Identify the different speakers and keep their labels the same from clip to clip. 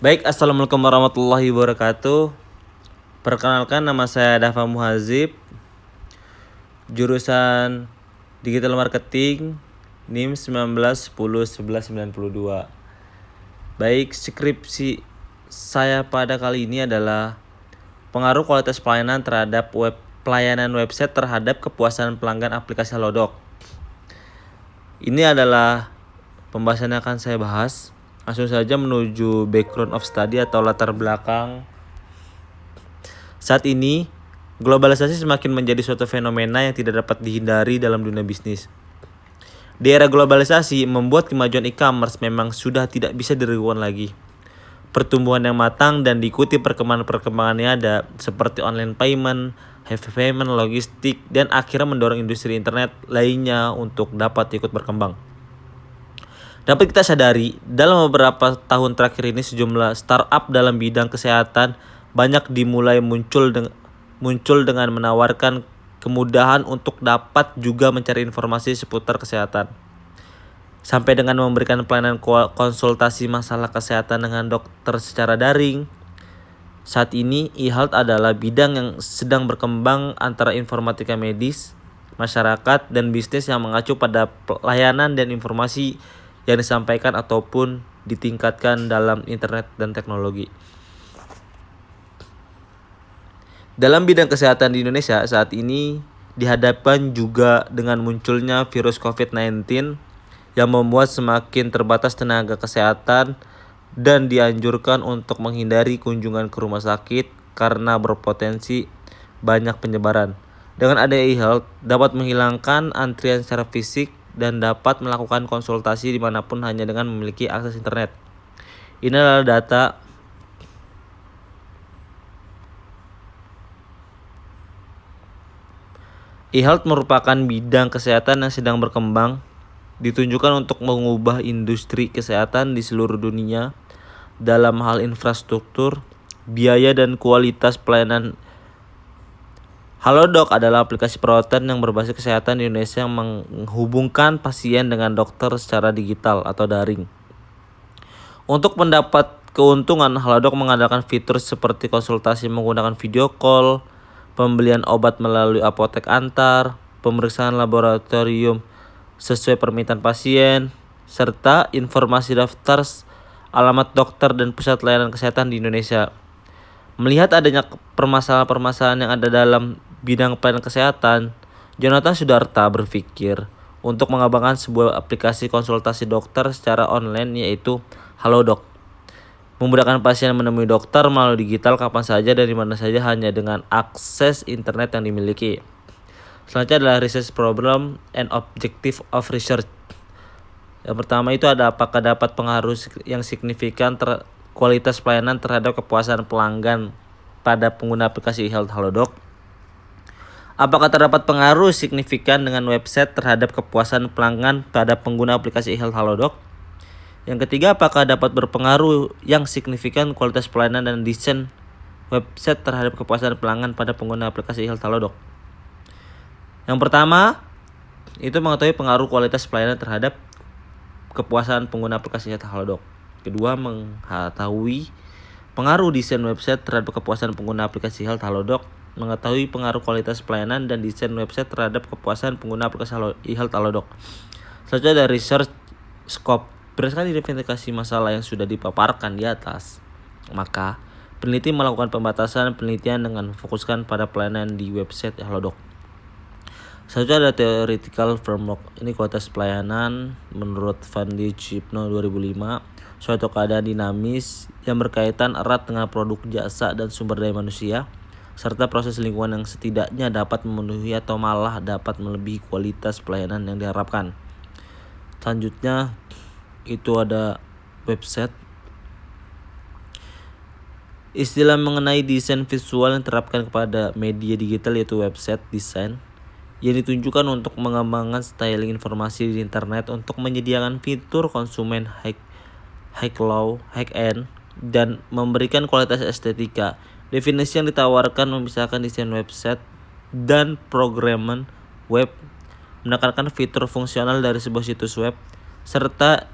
Speaker 1: Baik, assalamualaikum warahmatullahi wabarakatuh. Perkenalkan, nama saya Dafa Muhazib, jurusan Digital Marketing, NIM 19101192. Baik, skripsi saya pada kali ini adalah pengaruh kualitas pelayanan terhadap pelayanan website terhadap kepuasan pelanggan aplikasi Halodoc. Ini adalah pembahasan yang akan saya bahas. Langsung saja menuju background of study atau latar belakang. Saat ini, globalisasi semakin menjadi suatu fenomena yang tidak dapat dihindari dalam dunia bisnis. Di era globalisasi, membuat kemajuan e-commerce memang sudah tidak bisa diragukan lagi. Pertumbuhan yang matang dan diikuti perkembangan-perkembangan yang ada, seperti online payment, heavy payment, logistik, dan akhirnya mendorong industri internet lainnya untuk dapat ikut berkembang. Dapat kita sadari, dalam beberapa tahun terakhir ini sejumlah startup dalam bidang kesehatan banyak dimulai muncul dengan menawarkan kemudahan untuk dapat juga mencari informasi seputar kesehatan. Sampai dengan memberikan pelayanan konsultasi masalah kesehatan dengan dokter secara daring. Saat ini, e-health adalah bidang yang sedang berkembang antara informatika medis, masyarakat, dan bisnis yang mengacu pada pelayanan dan informasi yang disampaikan ataupun ditingkatkan dalam internet dan teknologi. Dalam bidang kesehatan di Indonesia saat ini dihadapkan juga dengan munculnya virus COVID-19 yang membuat semakin terbatas tenaga kesehatan dan dianjurkan untuk menghindari kunjungan ke rumah sakit karena berpotensi banyak penyebaran. Dengan adanya e-health dapat menghilangkan antrian secara fisik dan dapat melakukan konsultasi dimanapun hanya dengan memiliki akses internet. Ini adalah data e-health merupakan bidang kesehatan yang sedang berkembang, ditunjukkan untuk mengubah industri kesehatan di seluruh dunia dalam hal infrastruktur, biaya, dan kualitas pelayanan. Halodoc adalah aplikasi perawatan yang berbasis kesehatan di Indonesia yang menghubungkan pasien dengan dokter secara digital atau daring. Untuk mendapat keuntungan, Halodoc mengandalkan fitur seperti konsultasi menggunakan video call, pembelian obat melalui apotek antar, pemeriksaan laboratorium sesuai permintaan pasien, serta informasi daftar alamat dokter dan pusat layanan kesehatan di Indonesia. Melihat adanya permasalahan-permasalahan yang ada dalam bidang pelayanan kesehatan, Jonathan Sudarta berpikir untuk mengembangkan sebuah aplikasi konsultasi dokter secara online yaitu Halodoc. Memudahkan pasien menemui dokter melalui digital kapan saja dan di mana saja hanya dengan akses internet yang dimiliki. Selanjutnya adalah research problem and objective of research. Yang pertama itu ada apakah dapat pengaruh yang signifikan kualitas pelayanan terhadap kepuasan pelanggan pada pengguna aplikasi e-health Halodoc. Apakah terdapat pengaruh signifikan dengan website terhadap kepuasan pelanggan pada pengguna aplikasi e-health Halodoc? Yang ketiga, apakah dapat berpengaruh yang signifikan kualitas pelayanan dan desain website terhadap kepuasan pelanggan pada pengguna aplikasi e-health Halodoc? Yang pertama, itu mengetahui pengaruh kualitas pelayanan terhadap kepuasan pengguna aplikasi e-health Halodoc. Kedua, mengetahui pengaruh desain website terhadap kepuasan pengguna aplikasi e-health Halodoc. Mengetahui pengaruh kualitas pelayanan dan desain website terhadap kepuasan pengguna aplikasi e-health Halodoc. Selanjutnya ada research scope. Berdasarkan identifikasi masalah yang sudah dipaparkan di atas, maka peneliti melakukan pembatasan penelitian dengan memfokuskan pada pelayanan di website Halodoc. Selanjutnya ada theoretical framework. Ini kualitas pelayanan menurut Van Dijk Hypno 2005, suatu keadaan dinamis yang berkaitan erat dengan produk, jasa, dan sumber daya manusia, serta proses lingkungan yang setidaknya dapat memenuhi atau malah dapat melebihi kualitas pelayanan yang diharapkan. Selanjutnya itu ada website. Istilah mengenai desain visual yang diterapkan kepada media digital yaitu website design, yang ditunjukkan untuk mengembangkan styling informasi di internet untuk menyediakan fitur konsumen high-end dan memberikan kualitas estetika. Definisi yang ditawarkan memisahkan desain website dan programan web, menekankan fitur fungsional dari sebuah situs web, serta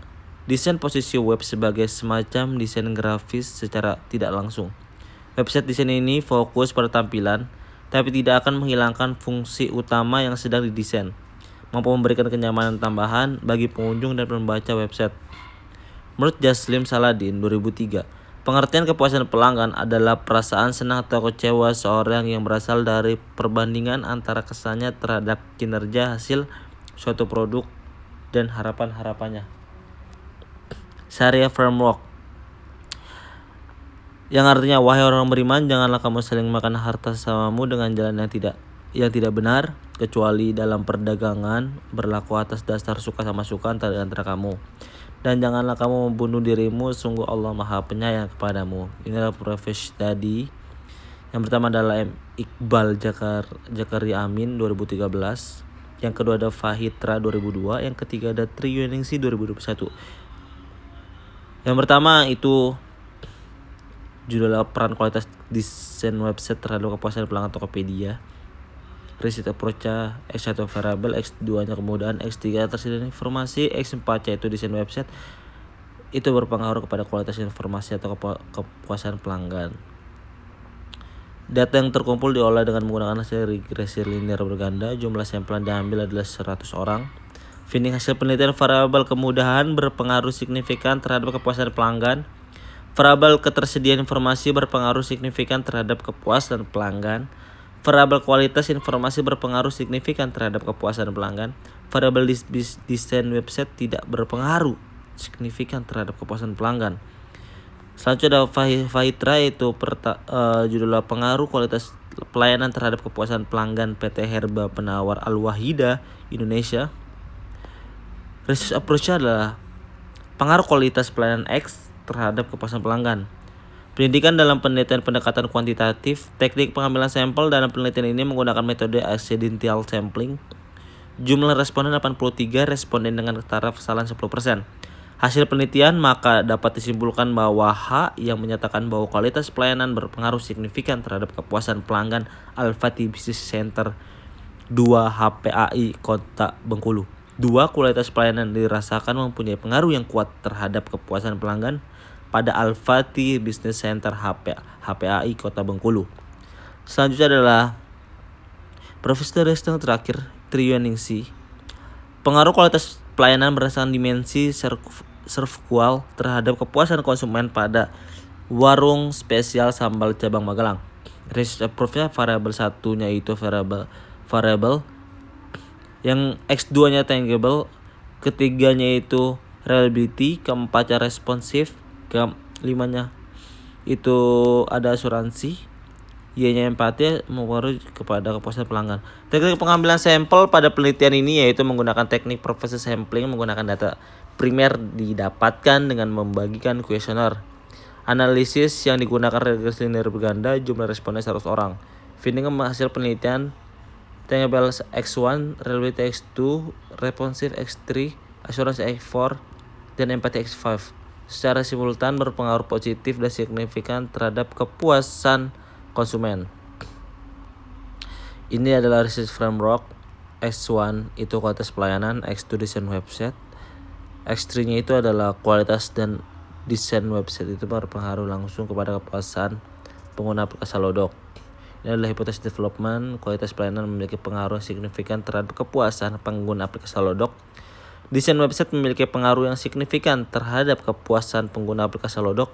Speaker 1: Desain posisi web sebagai semacam desain grafis secara tidak langsung. Website desain ini fokus pada tampilan, tapi tidak akan menghilangkan fungsi utama yang sedang didesain, mampu memberikan kenyamanan tambahan bagi pengunjung dan pembaca website. Menurut Jaslim Saladin 2003, pengertian kepuasan pelanggan adalah perasaan senang atau kecewa seorang yang berasal dari perbandingan antara kesannya terhadap kinerja hasil suatu produk dan harapan-harapannya. Sharia Framework, yang artinya, wahai orang beriman, janganlah kamu saling makan harta sesamamu dengan jalan yang tidak benar, kecuali dalam perdagangan berlaku atas dasar suka sama suka antara kamu. Dan janganlah kamu membunuh dirimu, sungguh Allah Maha Penyayang kepadamu. Inilah Profes tadi. Yang pertama adalah M. Iqbal Jakaria Amin 2013. Yang kedua ada Fahitra 2002. Yang ketiga ada Triyuningsi 2021. Yang pertama itu judulnya peran kualitas desain website terhadap kepuasan pelanggan Tokopedia. Research approach-nya X1 variable, X2-nya kemudahan, X3 tersediaan informasi, X4 yaitu desain website itu berpengaruh kepada kualitas informasi atau kepuasan pelanggan. Data yang terkumpul diolah dengan menggunakan hasil regresi linear berganda. Jumlah sampel yang diambil adalah 100 orang. Finding hasil penelitian variabel kemudahan berpengaruh signifikan terhadap kepuasan pelanggan. Variabel ketersediaan informasi berpengaruh signifikan terhadap kepuasan pelanggan. Variabel kualitas informasi berpengaruh signifikan terhadap kepuasan pelanggan. Variabel desain website tidak berpengaruh signifikan terhadap kepuasan pelanggan. Selanjutnya ada Fahitra, yaitu judulnya pengaruh kualitas pelayanan terhadap kepuasan pelanggan PT Herba Penawar Al-Wahida Indonesia. Research approach adalah pengaruh kualitas pelayanan X terhadap kepuasan pelanggan. Pendidikan dalam penelitian pendekatan kuantitatif, teknik pengambilan sampel dalam penelitian ini menggunakan metode accidental sampling. Jumlah responden 83, responden dengan taraf kesalahan 10%. Hasil penelitian maka dapat disimpulkan bahwa H yang menyatakan bahwa kualitas pelayanan berpengaruh signifikan terhadap kepuasan pelanggan Al-Fatih Business Center 2 HPAI Kota Bengkulu. 2. Kualitas pelayanan dirasakan mempunyai pengaruh yang kuat terhadap kepuasan pelanggan pada Al-Fatih Business Center HPAI Kota Bengkulu. Selanjutnya adalah Profesor yang terakhir, Triyuningsi. Pengaruh kualitas pelayanan berdasarkan dimensi servkual terhadap kepuasan konsumen pada warung spesial sambal cabang Magelang. Research approach-nya variabel satunya itu variable, yang X2-nya tangible, ketiganya itu reliability, keempatnya responsif, kelimanya itu ada asuransi, Y-nya empati, mempengaruhi kepada kepuasan pelanggan. Teknik pengambilan sampel pada penelitian ini yaitu menggunakan teknik profesi sampling, menggunakan data primer didapatkan dengan membagikan kuesioner. Analisis yang digunakan regresi linear berganda, jumlah responden 100 orang. Finding hasil penelitian tangible X1, reliability X2, responsive X3, asuransi X4, dan empati X5 secara simultan berpengaruh positif dan signifikan terhadap kepuasan konsumen. Ini adalah research framework. X1 itu kualitas pelayanan, X2 desain website, X3-nya itu adalah kualitas dan desain website itu berpengaruh langsung kepada kepuasan pengguna aplikasi Halodoc. Ini adalah hipotesis development. Kualitas pelayanan memiliki pengaruh signifikan terhadap kepuasan pengguna aplikasi Halodoc. Desain website memiliki pengaruh yang signifikan terhadap kepuasan pengguna aplikasi Halodoc.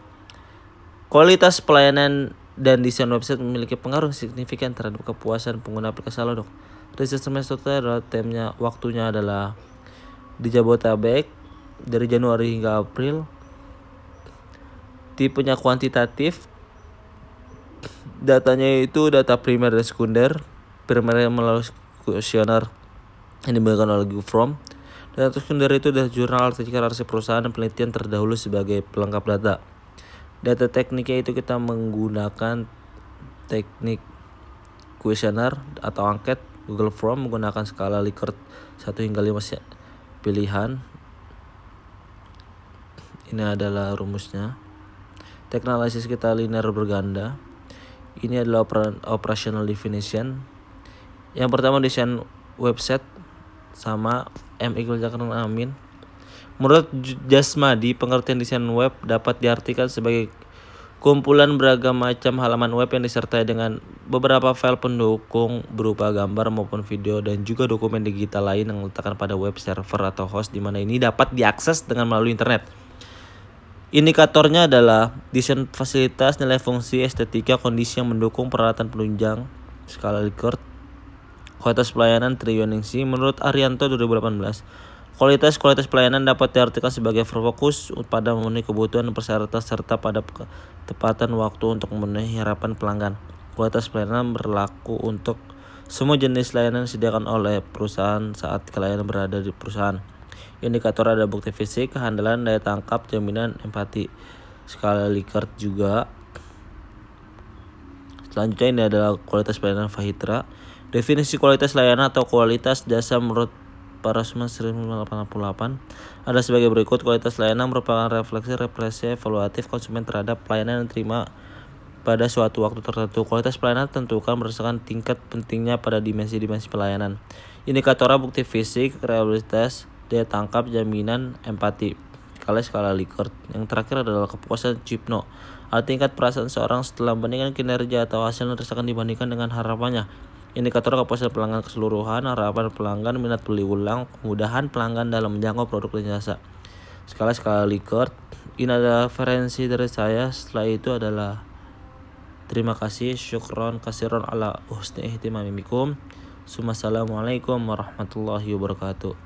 Speaker 1: Kualitas pelayanan dan desain website memiliki pengaruh signifikan terhadap kepuasan pengguna aplikasi Halodoc. Research metode adalah waktunya adalah di Jabodetabek dari Januari hingga April. Tipenya kuantitatif. Datanya itu data primer dan sekunder. Primer melalui kuesioner yang diberikan oleh Google Form. Data sekunder itu dari jurnal artikel perusahaan dan penelitian terdahulu sebagai pelengkap data. Data tekniknya itu kita menggunakan teknik kuesioner atau angket Google Form menggunakan skala Likert 1 hingga 5 pilihan. Ini adalah rumusnya. Teknik analisis kita linear berganda. Ini adalah operational definition. Yang pertama desain website sama M. Iqbal Jakaria Amin. Menurut Jasmadi, pengertian desain web dapat diartikan sebagai kumpulan beragam macam halaman web yang disertai dengan beberapa file pendukung berupa gambar maupun video dan juga dokumen digital lain yang diletakkan pada web server atau host di mana ini dapat diakses dengan melalui internet. Indikatornya adalah desain fasilitas, nilai fungsi, estetika, kondisi yang mendukung, peralatan penunjang, skala Likert, kualitas pelayanan, Triyoningsi. Menurut Arianto 2018, kualitas pelayanan dapat diartikan sebagai fokus pada memenuhi kebutuhan dan persyaratan serta pada ketepatan waktu untuk memenuhi harapan pelanggan. Kualitas pelayanan berlaku untuk semua jenis layanan yang disediakan oleh perusahaan saat klien berada di perusahaan. Indikator ada bukti fisik, kehandalan, daya tangkap, jaminan, empati. Skala Likert juga. Selanjutnya ini adalah kualitas pelayanan Fahitra. Definisi kualitas layanan atau kualitas jasa menurut Parasma 1988 ada sebagai berikut. Kualitas layanan merupakan refleksi evaluatif konsumen terhadap pelayanan yang diterima pada suatu waktu tertentu. Kualitas pelayanan tentukan berdasarkan tingkat pentingnya pada dimensi-dimensi pelayanan. Indikator bukti fisik, reliabilitas, daya tangkap, jaminan, empati. Skala Likert. Yang terakhir adalah kepuasan Cipno. Tingkat perasaan seorang setelah membandingkan kinerja atau hasil yang dirasakan dibandingkan dengan harapannya. Indikator kepuasan pelanggan keseluruhan, harapan pelanggan, minat beli ulang, kemudahan pelanggan dalam menjangkau produk dan jasa. Skala Likert. Ini adalah referensi dari saya. Setelah itu adalah terima kasih, syukron kasiron ala husni ihtimamikum. Assalamualaikum warahmatullahi wabarakatuh.